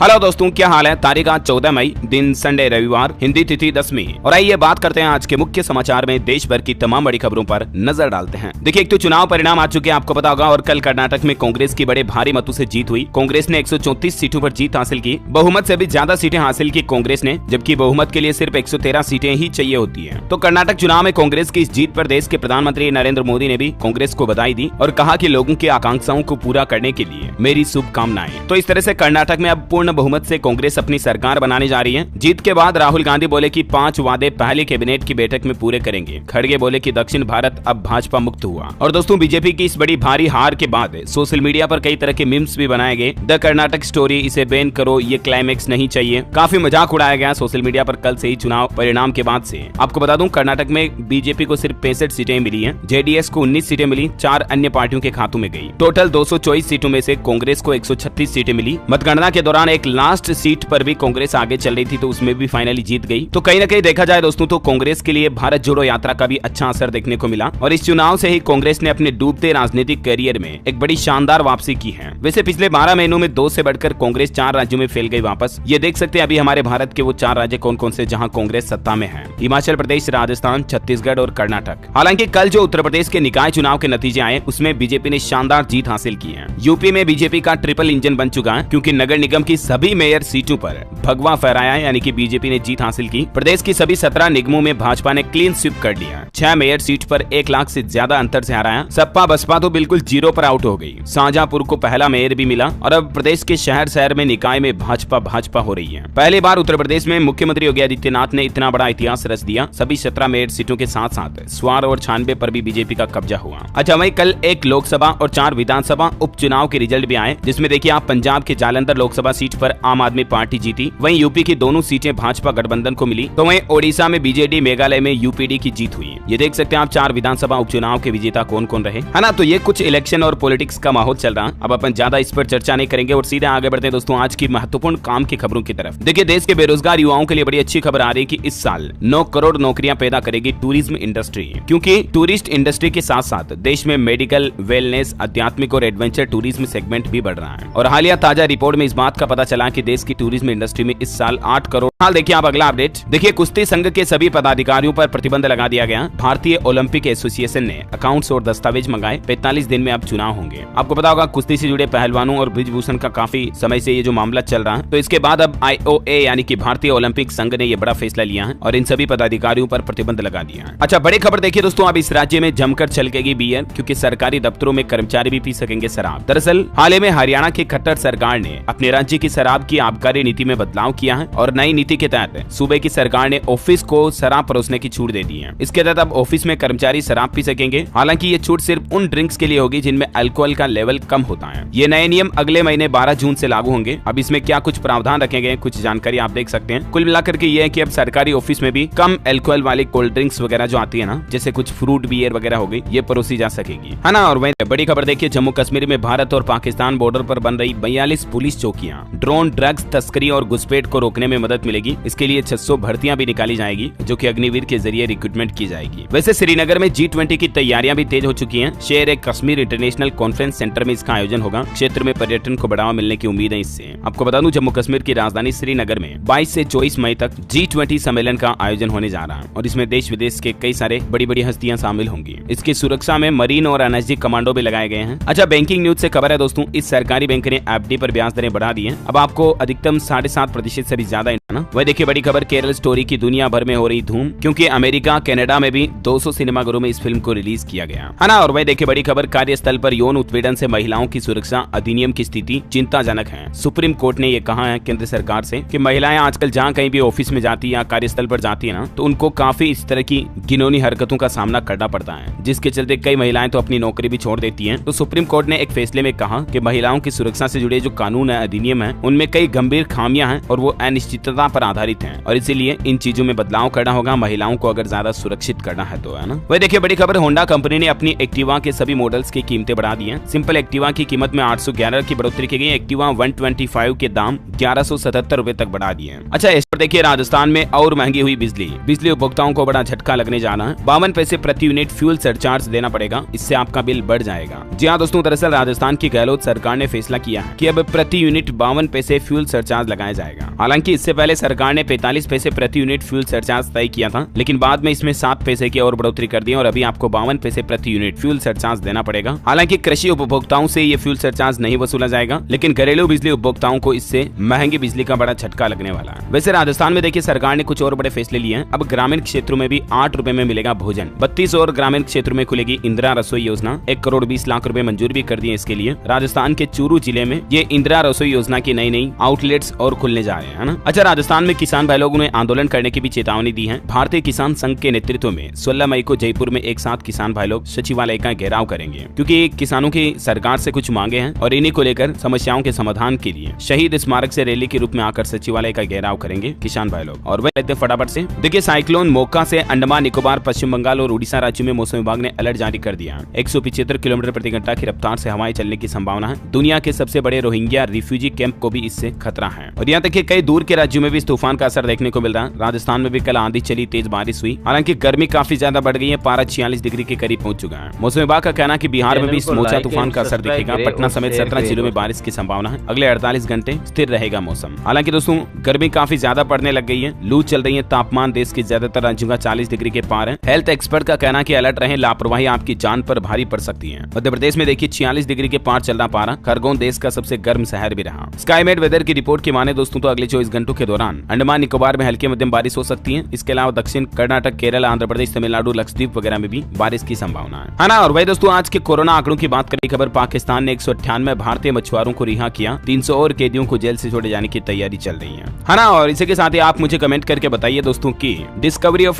Hello दोस्तों, क्या हाल है। तारीख आज 14 मई, दिन संडे रविवार, हिंदी तिथि 10वीं। और आइए बात करते हैं आज के मुख्य समाचार में देश भर की तमाम बड़ी खबरों पर नजर डालते हैं। देखिए, एक तो चुनाव परिणाम आ चुके हैं, आपको पता होगा। और कल कर्नाटक में कांग्रेस की बड़े भारी मतों से जीत हुई। कांग्रेस ने 134 सीटों पर जीत हासिल की। बहुमत से भी ज्यादा सीटें हासिल की कांग्रेस ने, जबकि बहुमत के लिए सिर्फ 113 सीटें ही चाहिए होती है। तो कर्नाटक चुनाव में कांग्रेस की इस जीत पर देश के प्रधानमंत्री नरेंद्र मोदी ने भी कांग्रेस को बधाई दी और कहा कि लोगों की आकांक्षाओं को पूरा करने के लिए मेरी शुभकामनाएं। तो इस तरह से कर्नाटक में अब पूर्ण बहुमत से कांग्रेस अपनी सरकार बनाने जा रही है। जीत के बाद राहुल गांधी बोले कि 5 वादे पहली कैबिनेट की बैठक में पूरे करेंगे। खड़गे बोले कि दक्षिण भारत अब भाजपा मुक्त हुआ। और दोस्तों, बीजेपी की इस बड़ी भारी हार के बाद सोशल मीडिया पर कई तरह के मीम्स भी बनाए गए। द कर्नाटक स्टोरी, इसे बैन करो, ये क्लाइमेक्स नहीं चाहिए। काफी मजाक उड़ाया गया सोशल मीडिया पर कल से ही चुनाव परिणाम के बाद से। आपको बता दूं, कर्नाटक में बीजेपी को सिर्फ 65 सीटें मिली हैं, जेडीएस को 19 सीटें मिली, 4 अन्य पार्टियों के खातों में गई। टोटल 224 सीटों में से कांग्रेस को 136 सीटें मिली। मतगणना के दौरान एक लास्ट सीट पर भी कांग्रेस आगे चल रही थी, तो उसमें भी फाइनली जीत गई। तो कहीं ना कहीं देखा जाए दोस्तों, तो कांग्रेस के लिए भारत जोड़ो यात्रा का भी अच्छा असर देखने को मिला। और इस चुनाव से ही कांग्रेस ने अपने डूबते राजनीतिक करियर में एक बड़ी शानदार वापसी की है। वैसे पिछले 12 महीनों में 2 से बढ़कर कांग्रेस 4 राज्यों में फैल गई वापस। ये देख सकते हैं अभी हमारे भारत के वो 4 राज्य कौन कौन से जहां कांग्रेस सत्ता में है: हिमाचल प्रदेश, राजस्थान, छत्तीसगढ़ और कर्नाटक। हालांकि कल जो उत्तर प्रदेश के निकाय चुनाव के नतीजे आए, उसमें बीजेपी ने शानदार जीत हासिल की है। यूपी में बीजेपी का ट्रिपल इंजन बन चुका है, क्योंकि नगर निगम की सभी मेयर सीटों पर भगवा फहराया है, यानी कि बीजेपी ने जीत हासिल की। प्रदेश की सभी 17 निगमों में भाजपा ने क्लीन स्वीप कर लिया। 6 मेयर सीट पर 1 लाख से ज्यादा अंतर से हराया। सपा बसपा तो बिल्कुल 0 पर आउट हो गई। शाहजहांपुर को पहला मेयर भी मिला और अब प्रदेश के शहर में निकाय में भाजपा हो रही है। पहली बार उत्तर प्रदेश में मुख्यमंत्री योगी आदित्यनाथ ने इतना बड़ा इतिहास रच दिया। सभी 17 मेयर सीटों के साथ साथ स्वार और 96 पर भी बीजेपी का कब्जा हुआ। अच्छा, वहीं कल एक लोकसभा और 4 विधानसभा उपचुनाव के रिजल्ट भी आए, जिसमें देखिए आप, पंजाब के जालंधर लोकसभा सीट पर आम आदमी पार्टी जीती। वहीं यूपी की दोनों सीटें भाजपा गठबंधन को मिली। तो वहीं ओडिशा में बीजेडी, मेघालय में यूपीडी की जीत हुई। ये देख सकते हैं आप 4 विधानसभा उपचुनाव के विजेता कौन कौन रहे, है ना। तो ये कुछ इलेक्शन और पॉलिटिक्स का माहौल चल रहा है। अब अपन ज्यादा इस पर चर्चा नहीं करेंगे और सीधे आगे बढ़ते हैं दोस्तों आज की महत्वपूर्ण काम की खबरों की तरफ। देखिए, देश के बेरोजगार युवाओं के लिए बड़ी अच्छी खबर आ रही है कि इस साल 9 करोड़ नौकरियां पैदा करेगी टूरिज्म इंडस्ट्री। क्योंकि टूरिस्ट इंडस्ट्री के साथ साथ देश में मेडिकल, वेलनेस, आध्यात्मिक और एडवेंचर टूरिज्म सेगमेंट भी बढ़ रहा है। और हालिया ताजा रिपोर्ट में इस बात का पता चला कि देश की टूरिज्म इंडस्ट्री में इस साल 8 करोड़। हाल देखिए आप अगला अपडेट। देखिए, कुश्ती संघ के सभी पदाधिकारियों पर प्रतिबंध लगा दिया गया। भारतीय ओलंपिक एसोसिएशन ने अकाउंट्स और दस्तावेज मंगाए। 45 दिन में अब चुनाव होंगे। आपको पता होगा, कुश्ती से जुड़े पहलवानों और ब्रिजभूषण का काफी समय से ये जो मामला चल रहा है, तो इसके बाद अब IOA यानी कि भारतीय ओलंपिक संघ ने ये बड़ा फैसला लिया है और इन सभी पदाधिकारियों पर प्रतिबंध लगा दिया है। अच्छा, बड़ी खबर देखिए दोस्तों, अब इस राज्य में जमकर छलकेगी बियर, क्योंकि सरकारी दफ्तरों में कर्मचारी भी पी सकेंगे शराब। दरअसल हाल ही में हरियाणा की खट्टर सरकार ने अपने राज्य की शराब की आबकारी नीति में बदलाव किया है और नई नीति के तहत सूबे की सरकार ने ऑफिस को शराब परोसने की छूट दे दी है। इसके तहत अब ऑफिस में कर्मचारी शराब पी सकेंगे। हालांकि ये छूट सिर्फ उन ड्रिंक्स के लिए होगी जिनमें अल्कोहल का लेवल कम होता है। ये नए नियम अगले महीने 12 जून से लागू होंगे। अब इसमें क्या कुछ प्रावधान रखे गए, कुछ जानकारी आप देख सकते हैं। कुल मिलाकर के ये है कि अब सरकारी ऑफिस में भी कम अल्कोहल वाली कोल्ड ड्रिंक्स वगैरह जो आती है ना, जैसे कुछ फ्रूट बियर वगैरह हो गई, ये परोसी जा सकेगी, है ना। और वही बड़ी खबर देखिए, जम्मू कश्मीर में भारत और पाकिस्तान बॉर्डर पर बन रही 42 पुलिस चौकियां। ड्रोन, ड्रग्स तस्करी और घुसपैठ को रोकने में मदद मिलेगी। इसके लिए 600 भर्तियां भी निकाली जाएगी, जो कि अग्निवीर के जरिए रिक्रूटमेंट की जाएगी। वैसे श्रीनगर में G20 की तैयारियां भी तेज हो चुकी हैं। शेर कश्मीर इंटरनेशनल कॉन्फ्रेंस सेंटर में इसका आयोजन होगा। क्षेत्र में पर्यटन को बढ़ावा मिलने की उम्मीद है इससे। आपको बता दूं, जम्मू कश्मीर की राजधानी श्रीनगर में 22 से 24 मई तक G20 सम्मेलन का आयोजन होने जा रहा है और इसमें देश विदेश के कई सारे बड़ी बड़ी हस्तियां शामिल होंगी। इसकी सुरक्षा में मरीन और एनएसजी कमांडो भी लगाए गए हैं। अच्छा, बैंकिंग न्यूज से खबर है दोस्तों, इस सरकारी बैंक ने FD पर ब्याज दरें बढ़ा दी है। अब आपको अधिकतम 7.5% से भी ज्यादा ना। वही देखिए बड़ी खबर, केरल स्टोरी की दुनिया भर में हो रही धूम, क्योंकि अमेरिका, कनाडा में भी 200 सिनेमाघरों में इस फिल्म को रिलीज किया गया, है ना। और वही देखिए बड़ी खबर, कार्यस्थल पर यौन उत्पीड़न से महिलाओं की सुरक्षा अधिनियम की स्थिति चिंताजनक है। सुप्रीम कोर्ट ने ये कहा है केंद्र सरकार से कि महिलाएं आजकल जहां कहीं भी ऑफिस में जाती है या कार्यस्थल पर जाती है ना, तो उनको काफी इस तरह की घिनौनी हरकतों का सामना करना पड़ता है, जिसके चलते कई महिलाएं तो अपनी नौकरी भी छोड़ देती हैं। तो सुप्रीम कोर्ट ने एक फैसले में कहा कि महिलाओं की सुरक्षा से जुड़े जो कानून है, अधिनियम है, उनमें कई गंभीर खामियां हैं और वो अनिश्चितता मानवता पर आधारित है और इसीलिए इन चीजों में बदलाव करना होगा महिलाओं को अगर ज्यादा सुरक्षित करना है तो, है ना। वही देखिए बड़ी खबर, होंडा कंपनी ने अपनी एक्टिवा के सभी मॉडल्स की कीमतें बढ़ा दी हैं। सिंपल एक्टिवा की कीमत में 811 की बढ़ोतरी की गई। एक्टिवा 125 के दाम 1177 रुपए तक बढ़ा दिए हैं। अच्छा, इस पर देखिए राजस्थान में और महंगी हुई बिजली उपभोक्ताओं को बड़ा झटका लगने जाना है। 52 पैसे प्रति यूनिट फ्यूल सरचार्ज देना पड़ेगा, इससे आपका बिल बढ़ जाएगा। जी हाँ दोस्तों, दरअसल राजस्थान की गहलोत सरकार ने फैसला किया है कि अब प्रति यूनिट 52 पैसे फ्यूल सरचार्ज लगाया जाएगा। हालांकि इससे पहले सरकार ने 45 पैसे प्रति यूनिट फ्यूल सरचार्ज तय किया था, लेकिन बाद में इसमें 7 पैसे की और बढ़ोतरी कर दी और अभी आपको 52 पैसे प्रति यूनिट फ्यूल सरचार्ज देना पड़ेगा। हालांकि कृषि उपभोक्ताओं से ये फ्यूल सरचार्ज नहीं वसूला जाएगा, लेकिन घरेलू बिजली उपभोक्ताओं को इससे महंगी बिजली का बड़ा झटका लगने वाला है। वैसे राजस्थान में देखिए सरकार ने कुछ और बड़े फैसले लिए हैं। अब ग्रामीण क्षेत्रों में भी 8 रुपए में मिलेगा भोजन। 32 और ग्रामीण क्षेत्रों में खुलेगी इंदिरा रसोई योजना। 1 करोड़ 20 लाख रुपए मंजूर भी कर दिए इसके लिए। राजस्थान के चूरू जिले में ये इंदिरा रसोई योजना की नई आउटलेट्स और खुलने जा रहे हैं, ना। अच्छा, राजस्थान में किसान भाई लोगों ने आंदोलन करने की भी चेतावनी दी है। भारतीय किसान संघ के नेतृत्व में 16 मई को जयपुर में एक साथ किसान भाई लोग सचिवालय का घेराव करेंगे, क्योंकि किसानों की सरकार से कुछ मांगे हैं और इन्हीं को लेकर समस्याओं के समाधान के लिए शहीद स्मारक से रैली के रूप में आकर सचिवालय का घेराव करेंगे किसान भाई लोग। और वह लेते फटाफट से देखिए, साइक्लोन मोका से अंडमान निकोबार, पश्चिम बंगाल और उड़ीसा राज्यों में मौसम विभाग ने अलर्ट जारी कर दिया। 175 किलोमीटर प्रति घंटा की रफ्तार से हवाएं चलने की संभावना है। दुनिया के सबसे बड़े रोहिंग्या रिफ्यूजी कैंप को भी इससे खतरा है और यहाँ तक कि कई दूर के राज्यों में भी इस तूफान का असर देखने को मिल रहा है। राजस्थान में भी कल आंधी चली, तेज बारिश हुई। हालांकि गर्मी काफी ज्यादा बढ़ गई है, पारा 46 डिग्री के करीब पहुंच चुका है। मौसम विभाग का कहना है कि बिहार में भी इस मोचा तूफान का असर दिखेगा। पटना समेत 17 जिलों में बारिश की संभावना है। अगले 48 घंटे स्थिर रहेगा मौसम। हालांकि दोस्तों गर्मी काफी ज्यादा पड़ने लग गई है, लू चल रही है, तापमान देश के ज्यादातर राज्यों का 40 डिग्री के पार है। हेल्थ एक्सपर्ट का कहना है कि अलर्ट रहे, लापरवाही आपकी जान पर भारी पड़ सकती है। मध्य प्रदेश में देखिए 46 डिग्री के पार चल रहा पारा। खरगोन देश का सबसे गर्म शहर भी रहा। स्काईमेट वेदर की रिपोर्ट की माने दोस्तों तो अगले 24 घंटों के दौरान अंडमान निकोबार में हल्की मध्यम बारिश हो सकती है। इसके अलावा दक्षिण कर्नाटक, केरल, आंध्र प्रदेश, तमिलनाडु, लक्षद्वीप वगैरह में भी बारिश की संभावना है ना। और भाई दोस्तों आज के कोरोना आंकड़ों की बात करें, खबर पाकिस्तान ने 198 भारतीय मछुआरों को रिहा किया। 300 और कैदियों को जेल से छोड़े जाने की तैयारी चल रही है ना। और इसी के साथ ही आप मुझे कमेंट करके बताइए दोस्तों की डिस्कवरी ऑफ